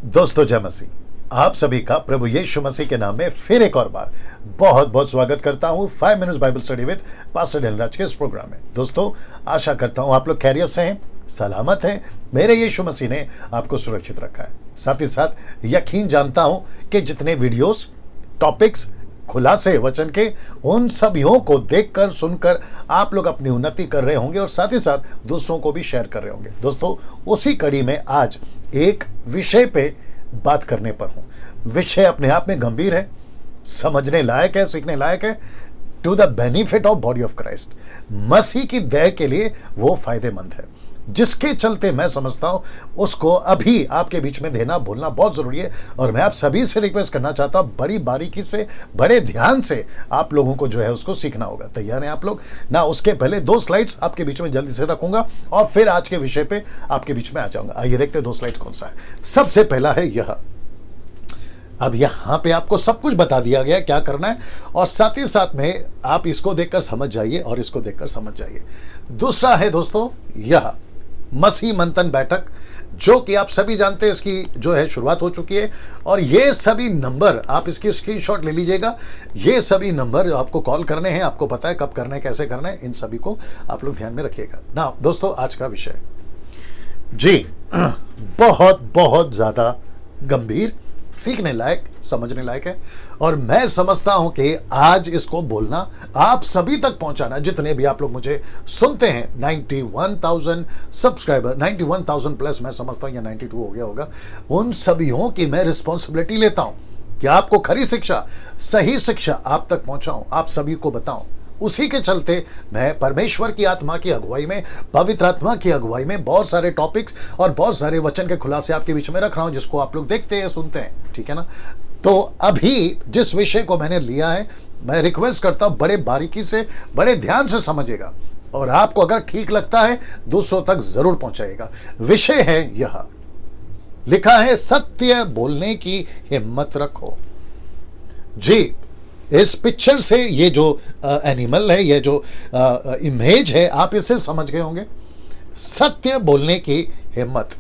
दोस्तों जय मसीह। आप सभी का प्रभु यीशु मसीह के नाम में फिर एक और बार बहुत बहुत स्वागत करता हूं 5 minutes Bible study with pastor Dhalraj के इस प्रोग्राम में। दोस्तों आशा करता हूं आप लोग खैरियत से हैं, सलामत हैं। मेरे यीशु मसीह ने आपको सुरक्षित रखा है। साथ ही साथ यकीन जानता हूं कि जितने वीडियोस, टॉपिक्स, खुलासे वचन के, उन सभियों को देखकर सुनकर आप लोग अपनी उन्नति कर रहे होंगे और साथ ही साथ दूसरों को भी शेयर कर रहे होंगे। दोस्तों उसी कड़ी में आज एक विषय पे बात करने पर हूं। विषय अपने आप में गंभीर है, समझने लायक है, सीखने लायक है। To the benefit of body of Christ, मसीह की देह के लिए वो फायदेमंद है, जिसके चलते मैं समझता हूं उसको अभी आपके बीच में देना बोलना बहुत जरूरी है। और मैं आप सभी से रिक्वेस्ट करना चाहता हूं, बड़ी बारीकी से, बड़े ध्यान से आप लोगों को जो है उसको सीखना होगा। तैयार हैं आप लोग ना? उसके पहले 2 स्लाइड्स आपके बीच में जल्दी से रखूंगा और फिर आज के विषय पे आपके बीच में आ जाऊंगा। आइए देखते हैं 2 स्लाइड्स कौन सा है। सबसे पहला है यह। अब यहां पे आपको सब कुछ बता दिया गया क्या करना है और साथ ही साथ में आप इसको देखकर समझ जाइए और इसको देखकर समझ जाइए। दूसरा है दोस्तों यह मसीह मंथन बैठक, जो कि आप सभी जानते हैं इसकी जो है शुरुआत हो चुकी है। और ये सभी नंबर आप इसकी स्क्रीनशॉट ले लीजिएगा। ये सभी नंबर आपको कॉल करने हैं, आपको पता है कब करना है, कैसे करना है, इन सभी को आप लोग ध्यान में रखिएगा ना। दोस्तों आज का विषय जी बहुत बहुत ज्यादा गंभीर, सीखने लायक, समझने लायक है। और मैं समझता हूं कि आज इसको बोलना, आप सभी तक पहुंचाना, जितने भी आप लोग मुझे सुनते हैं, 91,000 सब्सक्राइबर, 91,000 प्लस, मैं समझता हूं या 92 हो गया होगा, उन सभीयों की मैं रिस्पॉन्सिबिलिटी लेता हूं कि आपको खरी शिक्षा, सही शिक्षा आप तक पहुंचाऊं, आप सभी को बताऊं। उसी के चलते मैं परमेश्वर की आत्मा की अगुवाई में, पवित्र आत्मा की अगुवाई में बहुत सारे टॉपिक्स और बहुत सारे वचन के खुलासे आपके बीच में रख रहा हूं, जिसको आप लोग देखते हैं, सुनते हैं। ठीक है ना? तो अभी जिस विषय को मैंने लिया है, मैं रिक्वेस्ट करता हूं बड़े बारीकी से, बड़े ध्यान से समझिएगा और आपको अगर ठीक लगता है दूसरों तक जरूर पहुंचाइएगा। विषय है यह, लिखा है सत्य बोलने की हिम्मत रखो। जी, इस पिक्चर से ये जो एनिमल है, ये जो इमेज है, आप इसे समझ गए होंगे। सत्य बोलने की हिम्मत।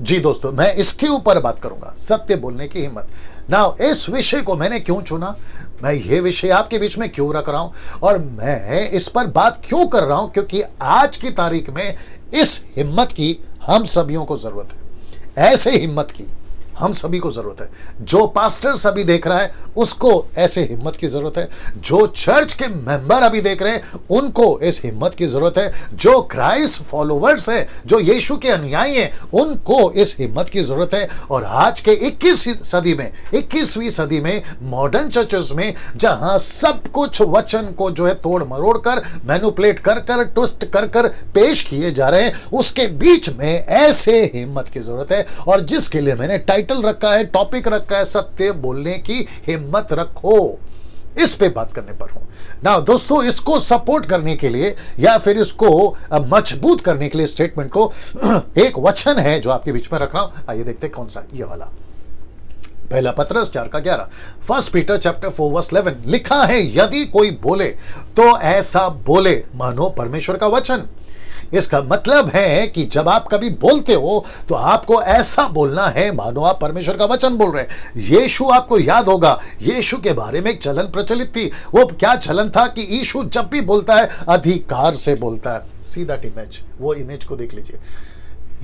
जी दोस्तों, मैं इसके ऊपर बात करूंगा, सत्य बोलने की हिम्मत। नाउ इस विषय को मैंने क्यों चुना, मैं ये विषय आपके बीच में क्यों रख रहा हूं और मैं इस पर बात क्यों कर रहा हूं, क्योंकि आज की तारीख में इस हिम्मत की हम सभियों को जरूरत है। ऐसे हिम्मत की हम सभी को जरूरत है। जो पास्टर सभी देख रहा है उसको ऐसे हिम्मत की जरूरत है। जो चर्च के मेंबर अभी देख रहे हैं उनको इस हिम्मत की जरूरत है। जो क्राइस्ट फॉलोवर्स है, जो यीशु के अनुयायी हैं, उनको इस हिम्मत की जरूरत है। और आज के 21वीं सदी में मॉडर्न चर्चेस में, जहां सब कुछ वचन को जो है तोड़ मरोड़ कर, मैनिपुलेट कर कर, ट्विस्ट कर कर पेश किए जा रहे हैं, उसके बीच में ऐसे हिम्मत की जरूरत है। और जिसके लिए मैंने टाइटल रखा है, टॉपिक रखा है, सत्य बोलने की हिम्मत रखो। इस पे बात करने पर हूं ना। दोस्तों इसको सपोर्ट करने के लिए या फिर इसको मजबूत करने के लिए स्टेटमेंट को एक वचन है जो आपके बीच में रख रहा हूं। आइए देखते हैं कौन सा, ये वाला। पहला पत्रस 4:11, 1 पीटर चैप्टर 4 वर्स 11 लिखा है, यदि कोई बोले तो ऐसा बोले मानो परमेश्वर का वचन। इसका मतलब है कि जब आप कभी बोलते हो तो आपको ऐसा बोलना है मानो आप परमेश्वर का वचन बोल रहे हैं। यीशु, आपको याद होगा, यीशु के बारे में एक चलन प्रचलित थी। वो क्या चलन था कि यीशु जब भी बोलता है अधिकार से बोलता है। सी दैट इमेज, वो इमेज को देख लीजिए।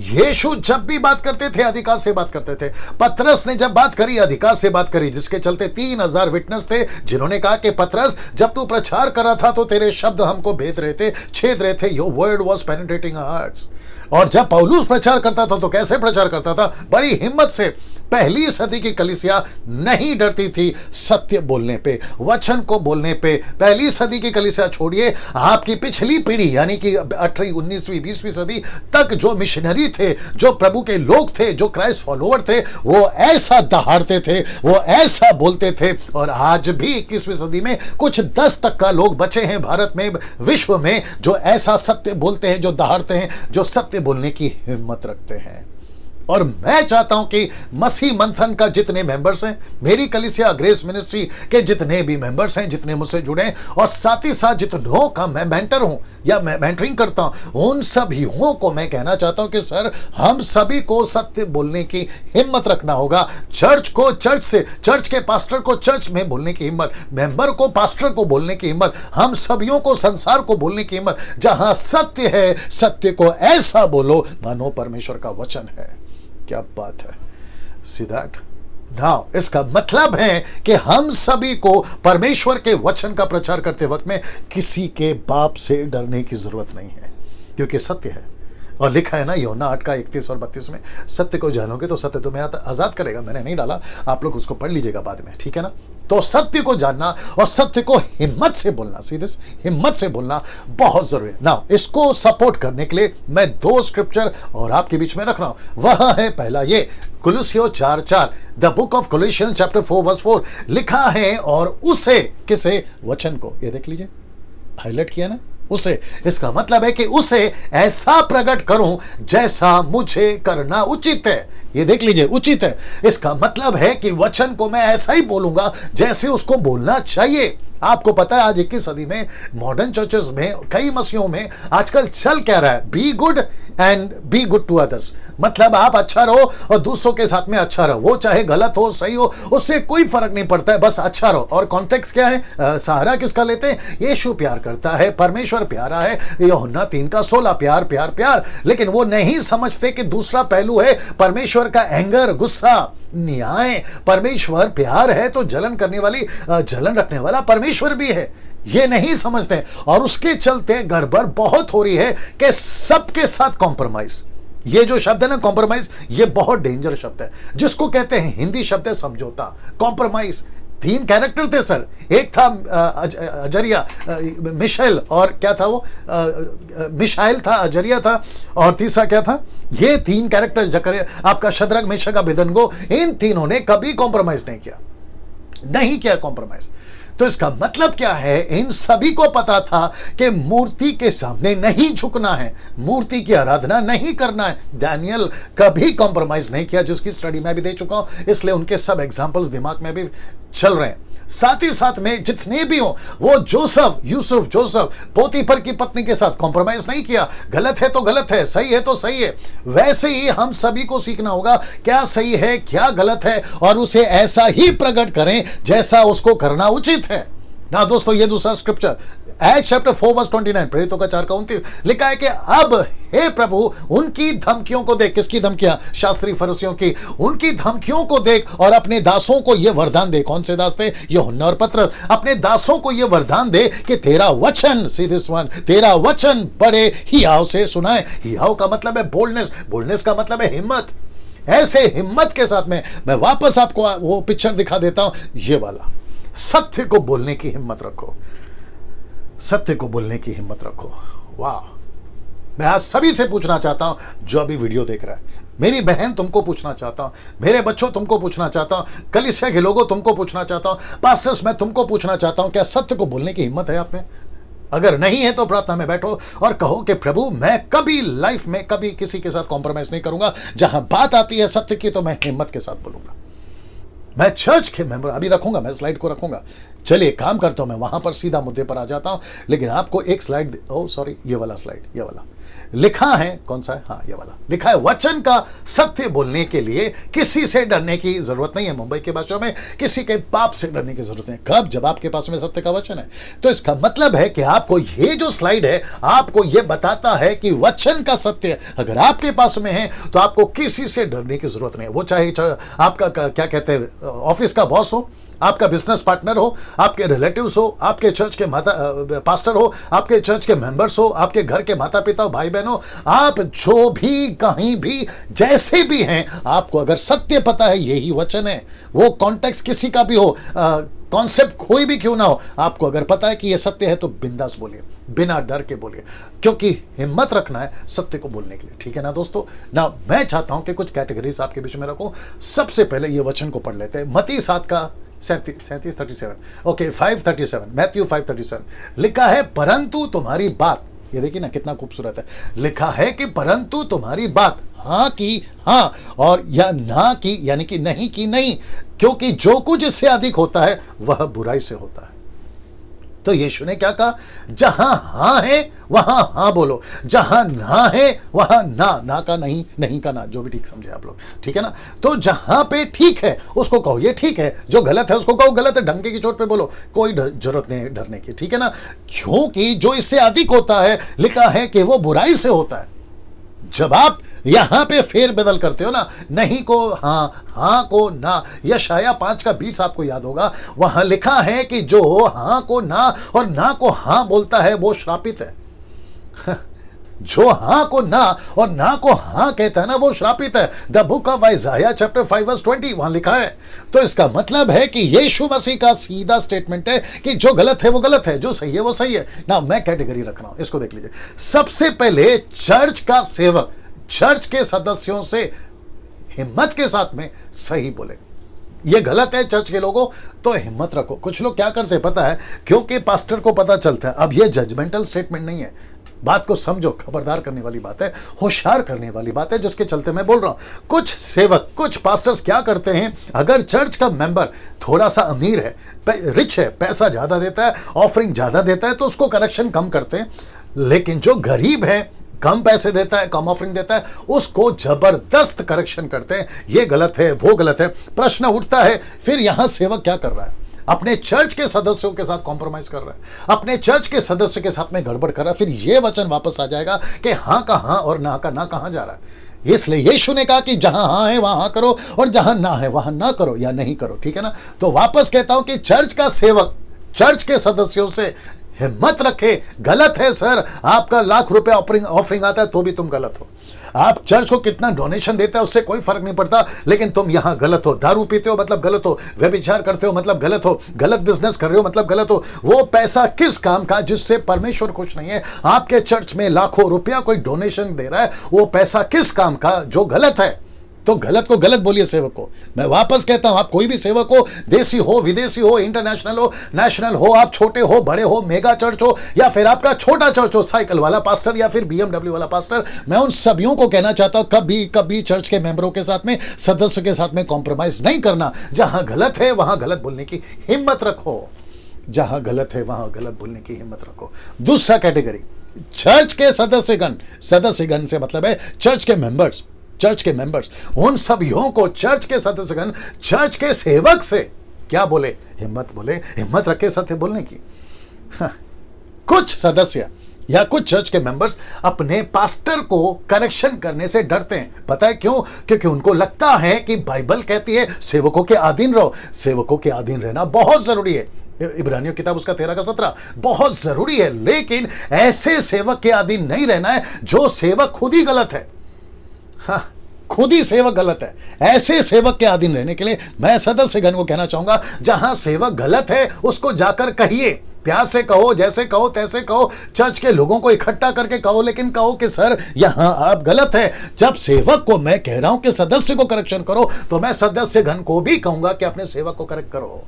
यीशु जब भी बात करते थे अधिकार से बात करते थे। पतरस ने जब बात करी अधिकार से बात करी, जिसके चलते 3000 विटनेस थे जिन्होंने कहा कि पतरस जब तू प्रचार कर रहा था तो तेरे शब्द हमको भेद रहे थे, छेद रहे थे। Your word was penetrating our hearts. और जब पौलुस प्रचार करता था तो कैसे प्रचार करता था? बड़ी हिम्मत से। पहली सदी की कलीसिया नहीं डरती थी सत्य बोलने पे, वचन को बोलने पे। पहली सदी की कलीसिया छोड़िए, आपकी पिछली पीढ़ी यानी कि 18वीं, 19वीं, 20वीं सदी तक जो मिशनरी थे, जो प्रभु के लोग थे, जो क्राइस्ट फॉलोवर थे, वो ऐसा दहाड़ते थे, वो ऐसा बोलते थे। और आज भी 21वीं सदी में कुछ 10% लोग बचे हैं भारत में, विश्व में, जो ऐसा सत्य बोलते हैं, जो दहाड़ते हैं, जो सत्य बोलने की हिम्मत रखते हैं। और मैं चाहता हूं कि मसीह मंथन का जितने मेंबर्स हैं, मेरी कलीसिया ग्रेस मिनिस्ट्री के जितने भी मेंबर्स हैं, जितने मुझसे जुड़े हैं, और साथ ही साथ जितनों का मैं मेंटर हूं या मैं मेंटरिंग करता हूं, उन सभी को मैं कहना चाहता हूं कि सर, हम सभी को सत्य बोलने की हिम्मत रखना होगा। चर्च को चर्च से, चर्च के पास्टर को चर्च में बोलने की हिम्मत, मेंबर को पास्टर को बोलने की हिम्मत, हम सभियों को संसार को बोलने की हिम्मत। जहां सत्य है, सत्य को ऐसा बोलो मानो परमेश्वर का वचन है। क्या बात है। सी दैट नाउ, इसका मतलब है कि हम सभी को परमेश्वर के वचन का प्रचार करते वक्त में किसी के बाप से डरने की जरूरत नहीं है, क्योंकि सत्य है। और लिखा है ना यूहन्ना 8 का 31 और 32 में, सत्य को जानोगे तो सत्य तुम्हें आजाद करेगा। मैंने नहीं डाला, आप लोग उसको पढ़ लीजिएगा बाद में, ठीक है ना। तो सत्य को जानना और सत्य को हिम्मत से बोलना, सीधे हिम्मत से बोलना बहुत जरूरी है। नाउ, इसको सपोर्ट करने के लिए मैं 2 स्क्रिप्चर और आपके बीच में रख रहा हूं। वह है पहला ये कुलुस्सियों 4:4, द बुक ऑफ कोलोसियंस चैप्टर 4:4 लिखा है, और उसे, किसे? वचन को। ये देख लीजिए, हाईलाइट किया ना, उसे। इसका मतलब है कि उसे ऐसा प्रकट करूं जैसा मुझे करना उचित है। ये देख लीजिए, उचित है। इसका मतलब है कि वचन को मैं ऐसा ही बोलूंगा जैसे उसको बोलना चाहिए। आपको पता है आज 21 सदी में मॉडर्न चर्चेस में, कई मसीहों में आजकल चल क्या रहा है? Be good and be good to others. मतलब आप अच्छा रहो और दूसरों के साथ में अच्छा रहो, वो चाहे गलत हो सही हो, उससे कोई फर्क नहीं पड़ता है, बस अच्छा रहो। और कॉन्टेक्स्ट क्या है? सहारा किसका लेते हैं? यीशु प्यार करता है, परमेश्वर प्यारा है, यूहन्ना 3:16, प्यार प्यार प्यार। लेकिन वो नहीं समझते कि दूसरा पहलू है परमेश्वर का एंगर, गुस्सा, न्याय। परमेश्वर प्यार है तो जलन करने वाली, जलन रखने वाला परमेश्वर भी है। ये नहीं समझते, और उसके चलते गड़बड़ बहुत हो रही है कि सबके साथ कॉम्प्रोमाइज। ये जो शब्द है ना, कॉम्प्रोमाइज, ये बहुत डेंजर शब्द है, जिसको कहते हैं, हिंदी शब्द है समझौता, कॉम्प्रोमाइज। 3 कैरेक्टर थे सर, एक था अजरिया, मिशेल, और क्या था वो? मिशाइल था, अजरिया था, और तीसरा क्या था? ये 3 कैरेक्टर जकरिया, आपका शद्रक, मेशक, अबेदनगो, इन तीनों ने कभी कॉम्प्रोमाइज नहीं किया कॉम्प्रोमाइज। तो इसका मतलब क्या है? इन सभी को पता था कि मूर्ति के सामने नहीं झुकना है, मूर्ति की आराधना नहीं करना है। दानियल कभी कॉम्प्रोमाइज नहीं किया, जिसकी स्टडी मैं भी दे चुका हूं, इसलिए उनके सब एग्जांपल्स दिमाग में भी चल रहे हैं। साथ ही साथ में जितने भी हो, वो जोसेफ पोतीफर की पत्नी के साथ कॉम्प्रोमाइज नहीं किया। गलत है तो गलत है, सही है तो सही है। वैसे ही हम सभी को सीखना होगा क्या सही है क्या गलत है, और उसे ऐसा ही प्रकट करें जैसा उसको करना उचित है ना। दोस्तों, ये दूसरा स्क्रिप्चर एक्ट्स चैप्टर 4:29, प्रेरितों का 4:29 लिखा है कि अब हे प्रभु, उनकी धमकियों को देख। किसकी धमकियां? शास्त्री फरीसियों की। उनकी धमकियों को देख और अपने दासों को यह वरदान दे। कौन से दास थे? यूहन्ना और पतरस। अपने दासों को यह वरदान दे कि तेरा वचन, तेरा वचन बड़े हियाव से सुनाए। हियाव का मतलब है बोल्डनेस का मतलब है हिम्मत। ऐसे हिम्मत के साथ में मैं वापस आपको वो पिक्चर दिखा देता हूं, ये वाला। सत्य को बोलने की हिम्मत रखो, सत्य को बोलने की हिम्मत रखो। वाह, मैं आज सभी से पूछना चाहता हूं जो अभी वीडियो देख रहा है, मेरी बहन तुमको पूछना चाहता हूं, मेरे बच्चों तुमको पूछना चाहता हूं, कलीसिया के लोगों तुमको पूछना चाहता हूं, पास्टर्स मैं तुमको पूछना चाहता हूं, क्या सत्य को बोलने की हिम्मत है आप में? अगर नहीं है तो प्रार्थना में बैठो और कहो कि प्रभु, मैं कभी लाइफ में कभी किसी के साथ कॉम्प्रोमाइज नहीं करूंगा। जहां बात आती है सत्य की तो मैं हिम्मत के साथ बोलूंगा। मैं चर्च के मेंबर अभी रखूंगा, मैं स्लाइड को रखूंगा। चलिए काम करता हूं, मैं वहां पर सीधा मुद्दे पर आ जाता हूं, लेकिन आपको एक स्लाइड, ये वाला स्लाइड, ये वाला लिखा है, कौन सा है? हाँ, ये वाला लिखा है, वचन का सत्य बोलने के लिए किसी से डरने की जरूरत नहीं है। मुंबई की भाषा में किसी के पाप से डरने की जरूरत नहीं। कब? जब आपके पास में सत्य का वचन है। तो इसका मतलब है कि आपको ये जो स्लाइड है, आपको ये बताता है कि वचन का सत्य अगर आपके पास में है तो आपको किसी से डरने की जरूरत नहीं है। वो चाहे आपका क्या कहते हैं, ऑफिस का बॉस हो, आपका बिजनेस पार्टनर हो, आपके रिलेटिव्स हो, आपके चर्च के पास्टर हो, आपके चर्च के मेंबर्स हो, आपके घर के माता पिता हो, भाई बहन हो, आप जो भी कहीं भी जैसे भी हैं, आपको अगर सत्य पता है यही वचन है, वो कॉन्टेक्स्ट किसी का भी हो, कॉन्सेप्ट कोई भी क्यों ना हो, आपको अगर पता है कि ये सत्य है तो बिंदास बोलिए, बिना डर के बोलिए, क्योंकि हिम्मत रखना है सत्य को बोलने के लिए। ठीक है ना दोस्तों? ना मैं चाहता हूं कि कुछ कैटेगरीज आपके बीच में रखूं। सबसे पहले ये वचन को पढ़ लेते हैं। मत्ती 7 का 37 ओके 5:37, मैथ्यू 5:37 लिखा है, परंतु तुम्हारी बात ये देखिए ना कितना खूबसूरत है। लिखा है कि परंतु तुम्हारी बात हाँ की हाँ और या ना की यानी कि नहीं की नहीं, क्योंकि जो कुछ इससे अधिक होता है वह बुराई से होता है। तो यीशु ने क्या कहा, जहां हाँ है वहां हाँ बोलो, जहां ना है वहां ना का नहीं, नहीं का ना, जो भी ठीक समझे आप लोग, ठीक है ना। तो जहां पे ठीक है उसको कहो ये ठीक है, जो गलत है उसको कहो गलत है, डंके की चोट पे बोलो, कोई जरूरत नहीं डरने की, ठीक है ना। क्योंकि जो इससे अधिक होता है लिखा है कि वो बुराई से होता है। जब आप यहां पे फेर बदल करते हो ना, नहीं को हाँ, हाँ को ना, यशाया 5:20 आपको याद होगा, वहां लिखा है कि जो हाँ को ना और ना को हाँ बोलता है वो श्रापित है। जो हाँ को ना और ना को हाँ कहता है ना वो श्रापित है। द बुक ऑफ आइज़ाया चैप्टर 5:20 वहां लिखा है। तो इसका मतलब है कि यीशु मसीह का सीधा स्टेटमेंट है कि जो गलत है वो गलत है, जो सही है वो सही है ना। मैं कैटेगरी रख रहा हूं, इसको देख लीजिए। सबसे पहले चर्च का सेवक चर्च के सदस्यों से हिम्मत के साथ में सही बोले, ये गलत है चर्च के लोगों, तो हिम्मत रखो। कुछ लोग क्या करते हैं पता है, क्योंकि पास्टर को पता चलता है। अब ये जजमेंटल स्टेटमेंट नहीं है, बात को समझो, खबरदार करने वाली बात है, होशियार करने वाली बात है, जिसके चलते मैं बोल रहा हूं। कुछ सेवक कुछ पास्टर्स क्या करते हैं, अगर चर्च का मेंबर थोड़ा सा अमीर है, रिच है, पैसा ज्यादा देता है, ऑफरिंग ज्यादा देता है, तो उसको करेक्शन कम करते हैं। लेकिन जो गरीब है, कम पैसे देता है, कम ऑफरिंग देता है, उसको जबरदस्त करेक्शन करते हैं, ये गलत है वो गलत है। प्रश्न उठता है फिर यहां सेवक क्या कर रहा है, अपने चर्च के सदस्यों के साथ कॉम्प्रोमाइज कर रहा है, अपने चर्च के सदस्य के साथ में गड़बड़ कर रहा है। फिर ये वचन वापस आ जाएगा कि हाँ का हाँ और ना का ना कहां जा रहा है। इसलिए यीशु ने कहा कि जहां हाँ है वहां हाँ करो और जहां ना है वहां ना करो या नहीं करो, ठीक है ना। तो वापस कहता हूं कि चर्च का सेवक चर्च के सदस्यों से हिम्मत रखे। गलत है सर, आपका ₹1,00,000 ऑफरिंग आता है तो भी तुम गलत हो। आप चर्च को कितना डोनेशन देते हैं उससे कोई फर्क नहीं पड़ता, लेकिन तुम यहां गलत हो। दारू पीते हो मतलब गलत हो, व्यभिचार करते हो मतलब गलत हो, गलत बिजनेस कर रहे हो मतलब गलत हो। वो पैसा किस काम का जिससे परमेश्वर खुश नहीं है। आपके चर्च में लाखों रुपया कोई डोनेशन दे रहा है, वो पैसा किस काम का जो गलत है। तो गलत को गलत बोलिए सेवक को। मैं वापस कहता हूं, आप कोई भी सेवक हो, देसी हो, विदेशी हो, इंटरनेशनल हो, नेशनल हो, आप छोटे हो, बड़े हो, मेगा चर्च हो या फिर आपका छोटा चर्च हो, साइकिल वाला पास्टर या फिर BMW वाला पास्टर, मैं उन सभियों को कहना चाहता हूं कभी कभी चर्च के मेंबरों के साथ में, सदस्य के साथ में कॉम्प्रोमाइज नहीं करना। जहां गलत है वहां गलत बोलने की हिम्मत रखो, जहां गलत है वहां गलत बोलने की हिम्मत रखो। दूसरा कैटेगरी, चर्च के सदस्यगण। सदस्यगण से मतलब है चर्च के मेंबर्स, चर्च के मेंबर्स। उन सभियों को चर्च के सदस्यगण चर्च के सेवक से क्या बोले, हिम्मत रखे सत्य बोलने की। हाँ, कुछ सदस्य या कुछ चर्च के मेंबर्स अपने पास्टर को करेक्शन करने से डरते हैं। पता है क्यों? क्योंकि उनको लगता है कि बाइबल कहती है सेवकों के अधीन रहो। सेवकों के अधीन रहना बहुत जरूरी है, इब्रानियों किताब उसका 13-17 बहुत जरूरी है। लेकिन ऐसे सेवक के अधीन नहीं रहना है जो सेवक खुद ही गलत है। हाँ, खुद ही सेवक गलत है। ऐसे सेवक के अधीन रहने के लिए मैं सदस्यगण को कहना चाहूंगा, जहां सेवक गलत है उसको जाकर कहिए, प्यार से कहो, जैसे कहो तैसे कहो, चर्च के लोगों को इकट्ठा करके कहो, लेकिन कहो कि सर यहां आप गलत है। जब सेवक को मैं कह रहा हूं कि सदस्य को करेक्शन करो, तो मैं सदस्यगण को भी कहूंगा कि अपने सेवक को करेक्ट करो,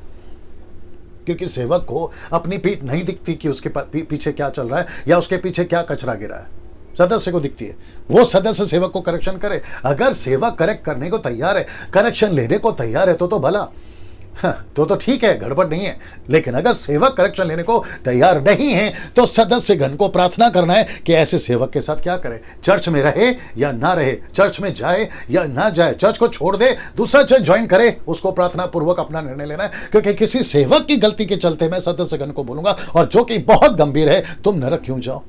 क्योंकि सेवक को अपनी पीठ नहीं दिखती कि उसके पीछे क्या चल रहा है या उसके पीछे क्या कचरा गिरा है। सदस्य को दिखती है, वो सदस्य सेवक को करेक्शन करे। अगर सेवक करेक्ट करने को तैयार है, करेक्शन लेने को तैयार है, तो भला, हाँ, तो ठीक है, गड़बड़ नहीं है। लेकिन अगर सेवक करेक्शन लेने को तैयार नहीं है, तो सदस्यगण को प्रार्थना करना है कि ऐसे सेवक के साथ क्या करे, चर्च में रहे या ना रहे, चर्च में जाए या ना जाए, चर्च को छोड़ दे, दूसरा चर्च ज्वाइन करे, उसको प्रार्थना पूर्वक अपना निर्णय लेना है। क्योंकि किसी सेवक की गलती के चलते मैं सदस्यगण को बोलूंगा, और जो कि बहुत गंभीर है, तुम नरक क्यों जाओ,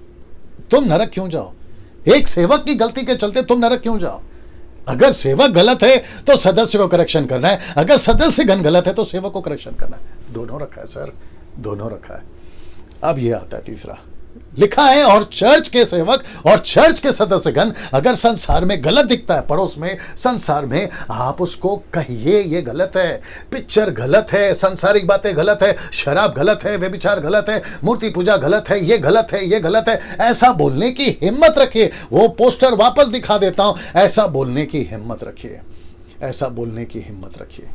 तुम नरक क्यों जाओ। एक सेवक की गलती के चलते तुम नरक क्यों जाओ। अगर सेवक गलत है तो सदस्य को करेक्शन करना है, अगर सदस्यगण गलत है तो सेवक को करेक्शन करना है। दोनों रखा है सर, दोनों रखा है। अब ये आता है तीसरा, लिखा है और चर्च के सेवक और चर्च के सदस्यगण अगर संसार में गलत दिखता है, पड़ोस में, संसार में, आप उसको कहिए ये गलत है, पिक्चर गलत है, सांसारिक बातें गलत है, शराब गलत है, व्यभिचार गलत है, मूर्ति पूजा गलत है, ये गलत है, ये गलत है। ऐसा बोलने की हिम्मत रखिए। वो पोस्टर वापस दिखा देता हूं, ऐसा बोलने की हिम्मत रखिए, ऐसा बोलने की हिम्मत रखिए,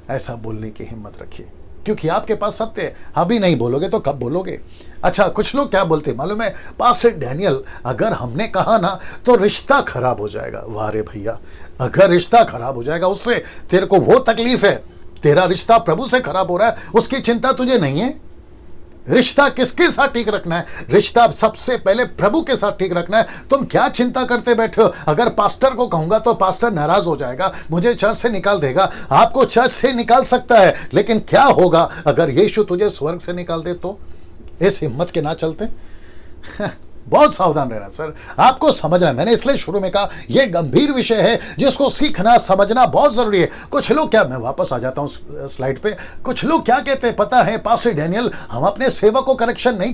ऐसा बोलने की हिम्मत रखिए। क्योंकि आपके पास सत्य है। अभी नहीं बोलोगे तो कब बोलोगे? अच्छा, कुछ लोग क्या बोलते हैं मालूम है? पास्टर डैनियल, अगर हमने कहा ना तो रिश्ता खराब हो जाएगा। वाह रे भैया, अगर रिश्ता खराब हो जाएगा उससे तेरे को वो तकलीफ है, तेरा रिश्ता प्रभु से खराब हो रहा है, उसकी चिंता तुझे नहीं है। रिश्ता किसके साथ ठीक रखना है? रिश्ता सबसे पहले प्रभु के साथ ठीक रखना है। तुम क्या चिंता करते बैठे हो? अगर पास्टर को कहूंगा तो पास्टर नाराज हो जाएगा, मुझे चर्च से निकाल देगा। आपको चर्च से निकाल सकता है, लेकिन क्या होगा अगर यीशु तुझे स्वर्ग से निकाल दे तो? इस हिम्मत के ना चलते। बहुत सावधान रहना सर, आपको समझना है। मैंने इसलिए शुरू में कहा यह गंभीर विषय है जिसको सीखना समझना बहुत जरूरी है। कुछ लोग क्या, मैं वापस आ जाता हूं स्लाइड पे, कुछ लोग क्या कहते हैं पता है? पास्टर डैनियल, हम अपने सेवक को करेक्ट नहीं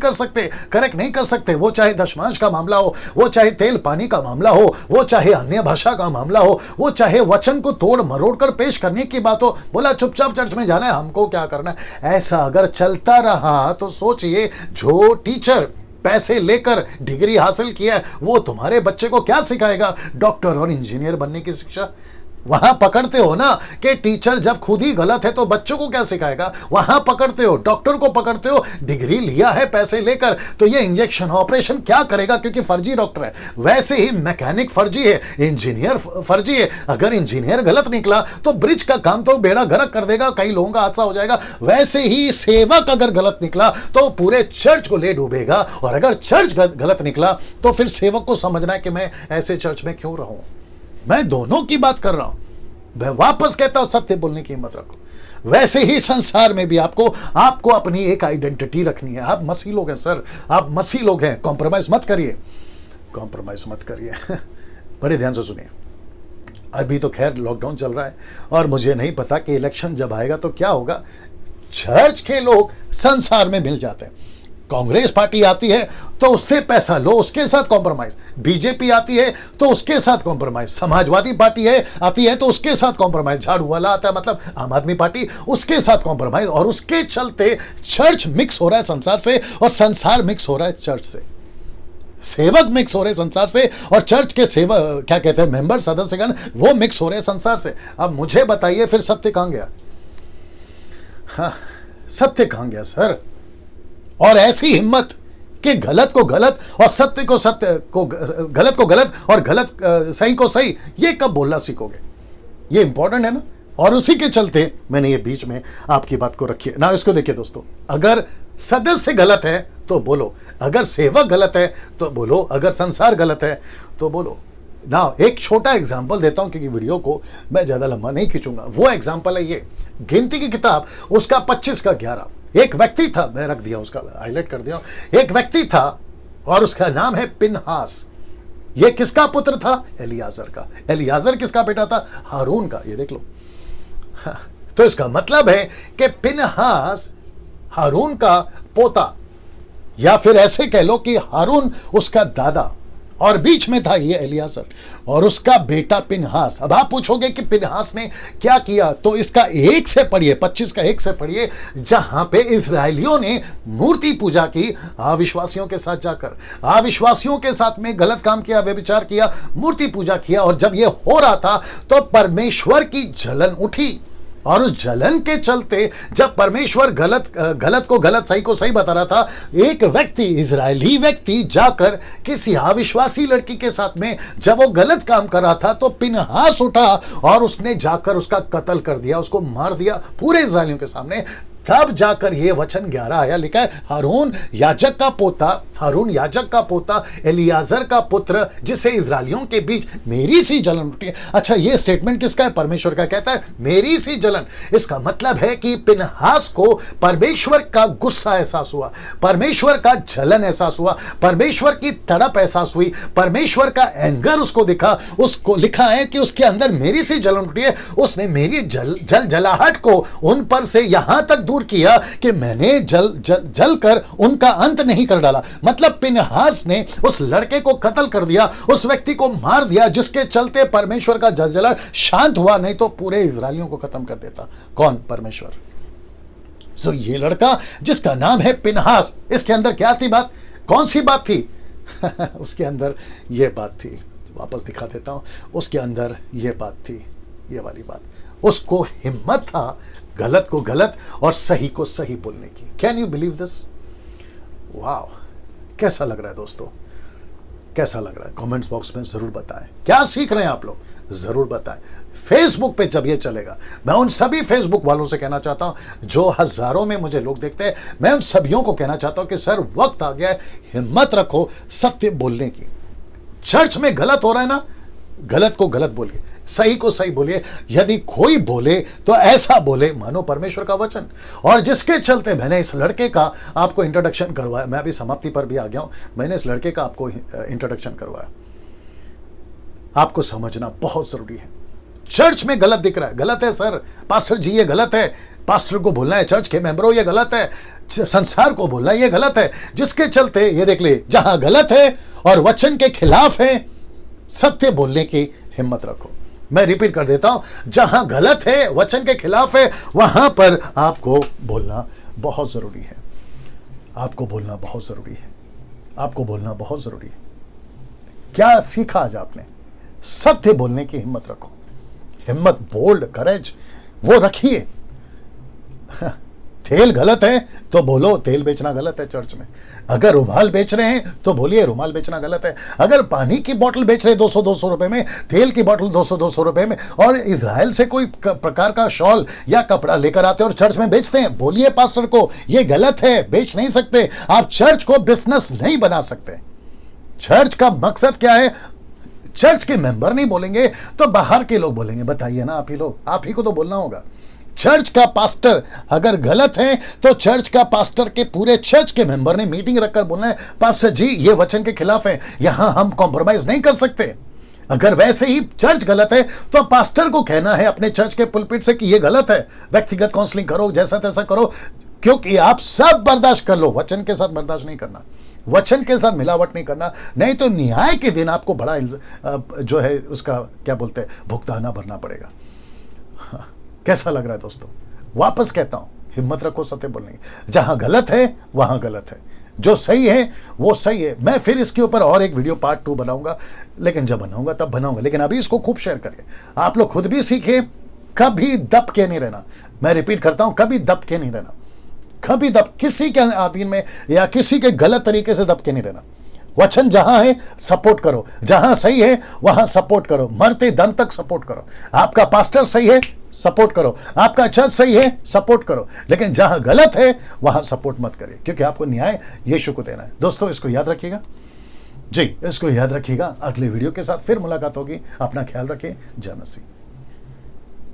कर सकते। वो चाहे दशमांश का मामला हो, वो चाहे तेल पानी का मामला हो, वो चाहे अन्य भाषा का मामला हो, वो चाहे वचन को तोड़ मरोड़ कर पेश करने की बात हो। बोला चुपचाप चर्च में जाना है, हमको क्या करना है? ऐसा अगर चलता रहा तो सोचिए, जो टीचर पैसे लेकर डिग्री हासिल किया है वो तुम्हारे बच्चे को क्या सिखाएगा? डॉक्टर और इंजीनियर बनने की शिक्षा। वहां पकड़ते हो ना कि टीचर जब खुद ही गलत है तो बच्चों को क्या सिखाएगा? वहां पकड़ते हो, डॉक्टर को पकड़ते हो, डिग्री लिया है पैसे लेकर, तो ये इंजेक्शन ऑपरेशन क्या करेगा? क्योंकि फर्जी डॉक्टर है। वैसे ही मैकेनिक फर्जी है, इंजीनियर फर्जी है। अगर इंजीनियर गलत निकला तो ब्रिज का काम तो बेड़ा गर्क कर देगा, कई लोगों का हादसा हो जाएगा। वैसे ही सेवक अगर गलत निकला तो पूरे चर्च को ले डूबेगा, और अगर चर्च गलत निकला तो फिर सेवक को समझना है कि मैं ऐसे चर्च में क्यों रहूं। मैं दोनों की बात कर रहा हूं। मैं वापस कहता हूं, सत्य बोलने की हिम्मत रखो। वैसे ही संसार में भी आपको अपनी एक आइडेंटिटी रखनी है। आप मसीह लोग हैं सर, आप मसीह लोग हैं, कॉम्प्रोमाइज मत करिए। बड़े ध्यान से सुनिए। अभी तो खैर लॉकडाउन चल रहा है और मुझे नहीं पता कि इलेक्शन जब आएगा तो क्या होगा। चर्च के लोग संसार में मिल जाते हैं। कांग्रेस पार्टी आती है तो उससे पैसा लो, उसके साथ कॉम्प्रोमाइज। बीजेपी आती है तो उसके साथ कॉम्प्रोमाइज। समाजवादी पार्टी आती है तो उसके साथ कॉम्प्रोमाइज। झाड़ू वाला आता है, मतलब आम आदमी पार्टी, उसके साथ कॉम्प्रोमाइज। और उसके चलते चर्च मिक्स हो रहा है संसार से, और संसार मिक्स हो रहा है चर्च से। सेवक मिक्स हो रहे संसार से, और चर्च के सेवक क्या कहते हैं, मेंबर, सदस्यगण, वो मिक्स हो रहे संसार से। अब मुझे बताइए फिर सत्य कहां गया? हाँ, सत्य कहां गया सर? और ऐसी हिम्मत कि गलत को गलत और सत्य को सत्य को, गलत को गलत और सही को सही, ये कब बोलना सीखोगे? ये इंपॉर्टेंट है ना। और उसी के चलते मैंने ये बीच में आपकी बात को रखी है ना। इसको देखिए दोस्तों, अगर सदस्य गलत है तो बोलो, अगर सेवक गलत है तो बोलो, अगर संसार गलत है तो बोलो ना। एक छोटा एग्जाम्पल देता हूं क्योंकि वीडियो को मैं ज्यादा लंबा नहीं खींचूंगा। वो एग्जाम्पल है ये, गिनती की किताब उसका 25 का 11। एक व्यक्ति था, मैं रख दिया, उसका हाईलाइट कर दिया। एक व्यक्ति था और उसका नाम है पिनहास। ये किसका पुत्र था? एलियाजर का। एलियाजर किसका बेटा था? हारून का। ये देख लो। तो इसका मतलब है कि पिनहास हारून का पोता, या फिर ऐसे कह लो कि हारून उसका दादा, और बीच में था ये एलियाजर और उसका बेटा पिनहास। अब आप पूछोगे कि पिनहास ने क्या किया, तो इसका 1 से पढ़िए, 25 का 1 से पढ़िए, जहां पे इस्राएलियों ने मूर्ति पूजा की अविश्वासियों के साथ जाकर, अविश्वासियों के साथ में गलत काम किया, व्यभिचार किया, मूर्ति पूजा किया। और जब ये हो रहा था तो परमेश्वर की जलन उठी, और उस जलन के चलते जब परमेश्वर गलत को गलत, सही को सही बता रहा था, एक व्यक्ति, इजरायली व्यक्ति जाकर किसी अविश्वासी लड़की के साथ में जब वो गलत काम कर रहा था तो पिनहास उठा और उसने जाकर उसका कत्ल कर दिया, उसको मार दिया पूरे इजरायलियों के सामने। तब जाकर ये वचन 11 आया, लिखा है हारून याजक का पोता एलियाजर का पुत्र, जिसे इजरायलियों के बीच मेरी सी जलन उठी है। अच्छा, ये स्टेटमेंट किसका है? परमेश्वर का। कहता है मेरी सी जलन। इसका मतलब है कि पिनहास को परमेश्वर का गुस्सा एहसास हुआ, परमेश्वर का जलन एहसास हुआ, परमेश्वर की तड़प एहसास हुई, परमेश्वर का एंगर उसको दिखा। उसको लिखा है कि उसके अंदर मेरी सी जलन उठी है। उसने मेरी जलाहट को उन पर से यहां तक दूर किया कि मैंने जल कर उनका अंत नहीं कर डाला। मतलब पिनहास ने उस लड़के को कत्ल कर दिया, उस व्यक्ति को मार दिया, जिसके चलते परमेश्वर का जलजला शांत हुआ, नहीं तो पूरे इजरायलियों को खत्म कर देता। कौन? परमेश्वर। सो ये लड़का जिसका नाम है पिनहास, इसके अंदर क्या थी बात? कौन सी बात थी? उसके अंदर ये बात थी, वापस दिखा देता हूं। उसके अंदर ये बात थी, ये वाली बात। उसको हिम्मत था गलत को गलत और सही को सही बोलने की। Can you believe this? वाह, कैसा लग रहा है दोस्तों? कैसा लग रहा है? कमेंट्स बॉक्स में जरूर बताएं। क्या सीख रहे हैं आप लोग, जरूर बताएं। फेसबुक पे जब ये चलेगा, मैं उन सभी फेसबुक वालों से कहना चाहता हूं जो हजारों में मुझे लोग देखते हैं, मैं उन सभियों को कहना चाहता हूं कि सर वक्त आ गया है, हिम्मत रखो सत्य बोलने की। चर्च में गलत हो रहा है ना, गलत को गलत बोलिए, सही को सही बोलिए। यदि कोई बोले तो ऐसा बोले मानो परमेश्वर का वचन। और जिसके चलते मैंने इस लड़के का आपको इंट्रोडक्शन करवाया, मैं अभी समाप्ति पर भी आ गया हूं, मैंने इस लड़के का आपको इंट्रोडक्शन करवाया। आपको समझना बहुत जरूरी है। चर्च में गलत दिख रहा है, गलत है सर, पास्टर जी ये गलत है, पास्टर को बोलना है, चर्च के मेंबरों ये गलत है, संसार को बोलना है ये गलत है। जिसके चलते ये देख ले, जहां गलत है और वचन के खिलाफ है, सत्य बोलने की हिम्मत रखो। मैं रिपीट कर देता हूं, जहां गलत है, वचन के खिलाफ है, वहां पर आपको बोलना बहुत जरूरी है। आपको बोलना बहुत जरूरी है। आपको बोलना बहुत जरूरी है। क्या सीखा आज आपने? सत्य बोलने की हिम्मत रखो। हिम्मत, बोल्ड, करेज वो रखिए। तेल गलत है तो बोलो तेल बेचना गलत है चर्च में। अगर रुमाल बेच रहे हैं तो बोलिए रुमाल बेचना गलत है। अगर पानी की बोतल बेच रहे 200-200 रुपए में, तेल की बोतल 200-200 रुपए में, और इजराइल से कोई प्रकार का शॉल या कपड़ा लेकर आते हैं और चर्च में बेचते हैं, बोलिए पास्टर को ये गलत है, बेच नहीं सकते। आप चर्च को बिजनेस नहीं बना सकते। चर्च का मकसद क्या है? चर्च के मेंबर नहीं बोलेंगे तो बाहर के लोग बोलेंगे। बताइए ना, आप ही लोग, आप ही को तो बोलना होगा। चर्च का पास्टर अगर गलत है तो चर्च का पास्टर के पूरे चर्च के मेंबर ने मीटिंग रखकर बोलना है, पास्टर जी ये वचन के खिलाफ है, यहां हम कॉम्प्रोमाइज नहीं कर सकते। अगर वैसे ही चर्च गलत है तो पास्टर को कहना है अपने चर्च के पुलपिट से कि ये गलत है, व्यक्तिगत काउंसलिंग करो, जैसा तैसा करो, क्योंकि आप सब बर्दाश्त कर लो, वचन के साथ बर्दाश्त नहीं करना, वचन के साथ मिलावट नहीं करना, नहीं तो न्याय के दिन आपको बड़ा जो है उसका क्या बोलते हैं भुगताना भरना पड़ेगा। हाँ, कैसा लग रहा है दोस्तों? वापस कहता हूं, हिम्मत रखो सत्य बोलने की। जहां गलत है वहां गलत है, जो सही है वो सही है। मैं फिर इसके ऊपर और एक वीडियो पार्ट 2 बनाऊंगा, लेकिन जब बनाऊंगा तब बनाऊंगा। लेकिन अभी इसको खूब शेयर करिए, आप लोग खुद भी सीखिए। कभी दब के नहीं रहना। मैं रिपीट करता हूं, कभी दब के नहीं रहना। कभी दब किसी के अधीन में या किसी के गलत तरीके से दब के नहीं रहना। वचन जहां है सपोर्ट करो, जहां सही है वहां सपोर्ट करो, मरते दम तक सपोर्ट करो। आपका पास्टर सही है सपोर्ट करो, आपका चर्च सही है सपोर्ट करो, लेकिन जहां गलत है वहां सपोर्ट मत करिए, क्योंकि आपको न्याय यीशु को देना है। दोस्तों इसको याद रखिएगा जी, इसको याद रखिएगा। अगले वीडियो के साथ फिर मुलाकात होगी। अपना ख्याल रखिए। जय मसीह।